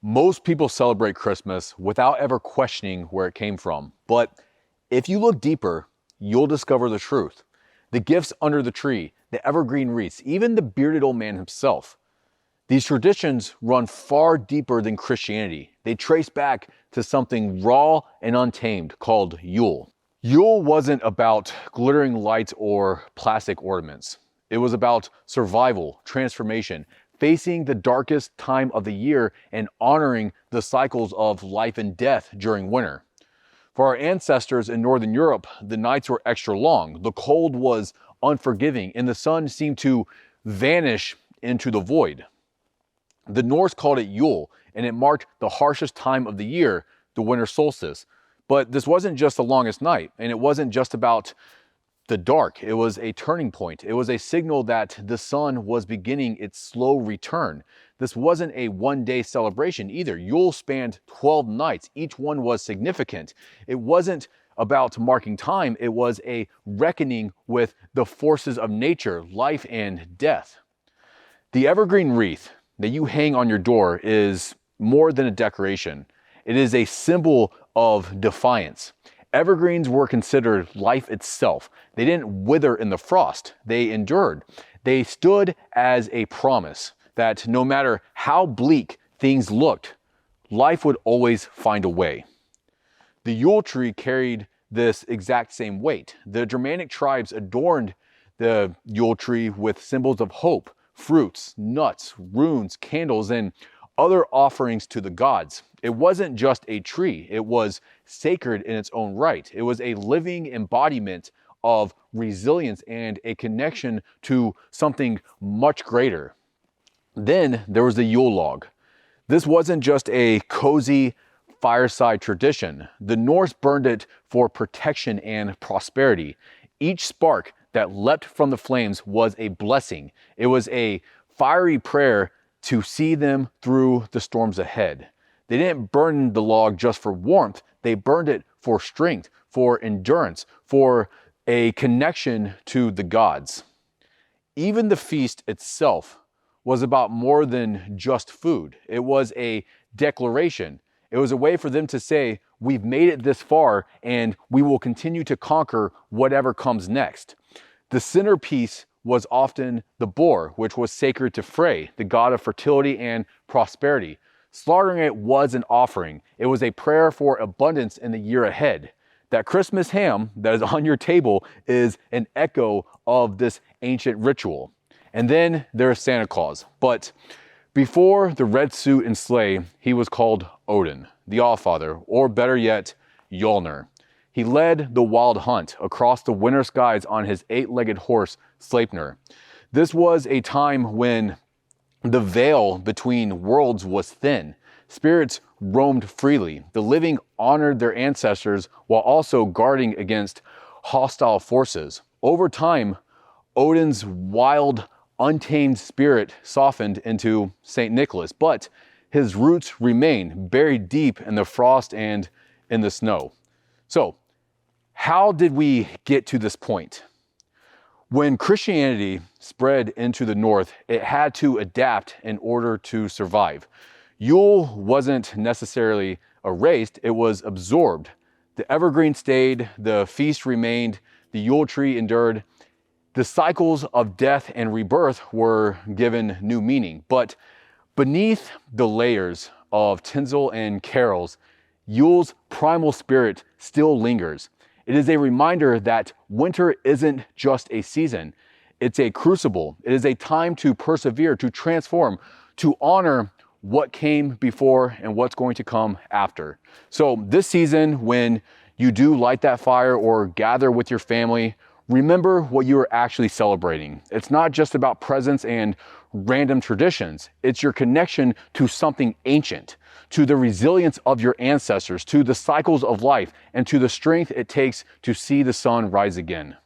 Most people celebrate Christmas without ever questioning where it came from. But if you look deeper, you'll discover the truth. The gifts under the tree, the evergreen wreaths, even the bearded old man himself. These traditions run far deeper than Christianity. They trace back to something raw and untamed called Yule. Yule wasn't about glittering lights or plastic ornaments. It was about survival, transformation, facing the darkest time of the year and honoring the cycles of life and death during winter. For our ancestors in Northern Europe, the nights were extra long, the cold was unforgiving, and the sun seemed to vanish into the void. The Norse called it Yule, and it marked the harshest time of the year, the Winter Solstice. But this wasn't just the longest night, and it wasn't just about the dark. It was a turning point. It was a signal that the sun was beginning its slow return. This wasn't a one-day celebration either. Yule spanned 12 nights. Each one was significant. It wasn't about marking time. It was a reckoning with the forces of nature, life and death. The evergreen wreath that you hang on your door is more than a decoration. It is a symbol of defiance. Evergreens were considered life itself. They didn't wither in the frost. They endured. They stood as a promise that no matter how bleak things looked, life would always find a way. The Yule tree carried this exact same weight. The Germanic tribes adorned the Yule tree with symbols of hope, fruits, nuts, runes, candles, and other offerings to the gods. It wasn't just a tree. It was sacred in its own right. It was a living embodiment of resilience and a connection to something much greater. Then there was the Yule log. This wasn't just a cozy fireside tradition. The Norse burned it for protection and prosperity. Each spark that leapt from the flames was a blessing. It was a fiery prayer to see them through the storms ahead. They didn't burn the log just for warmth. They burned it for strength, for endurance, for a connection to the gods. Even the feast itself was about more than just food. It was a declaration. It was a way for them to say, we've made it this far and we will continue to conquer whatever comes next. The centerpiece was often the boar, which was sacred to Frey, the god of fertility and prosperity. Slaughtering it was an offering. It was a prayer for abundance in the year ahead. That Christmas ham that is on your table is an echo of this ancient ritual. And then there's Santa Claus. But before the red suit and sleigh, he was called Odin, the Allfather, or better yet, Yulner. He led the wild hunt across the winter skies on his 8-legged horse, Sleipnir. This was a time when the veil between worlds was thin. Spirits roamed freely. The living honored their ancestors while also guarding against hostile forces. Over time, Odin's wild, untamed spirit softened into St. Nicholas, but his roots remain buried deep in the frost and in the snow. So, how did we get to this point? When Christianity spread into the north, it had to adapt in order to survive. Yule wasn't necessarily erased, it was absorbed. The evergreen stayed, the feast remained, the Yule tree endured. The cycles of death and rebirth were given new meaning. But beneath the layers of tinsel and carols, Yule's primal spirit still lingers. It is a reminder that winter isn't just a season. It's a crucible. It is a time to persevere, to transform, to honor what came before and what's going to come after. So this season, when you do light that fire or gather with your family, remember what you are actually celebrating. It's not just about presents and random traditions. It's your connection to something ancient, to the resilience of your ancestors, to the cycles of life, and to the strength it takes to see the sun rise again.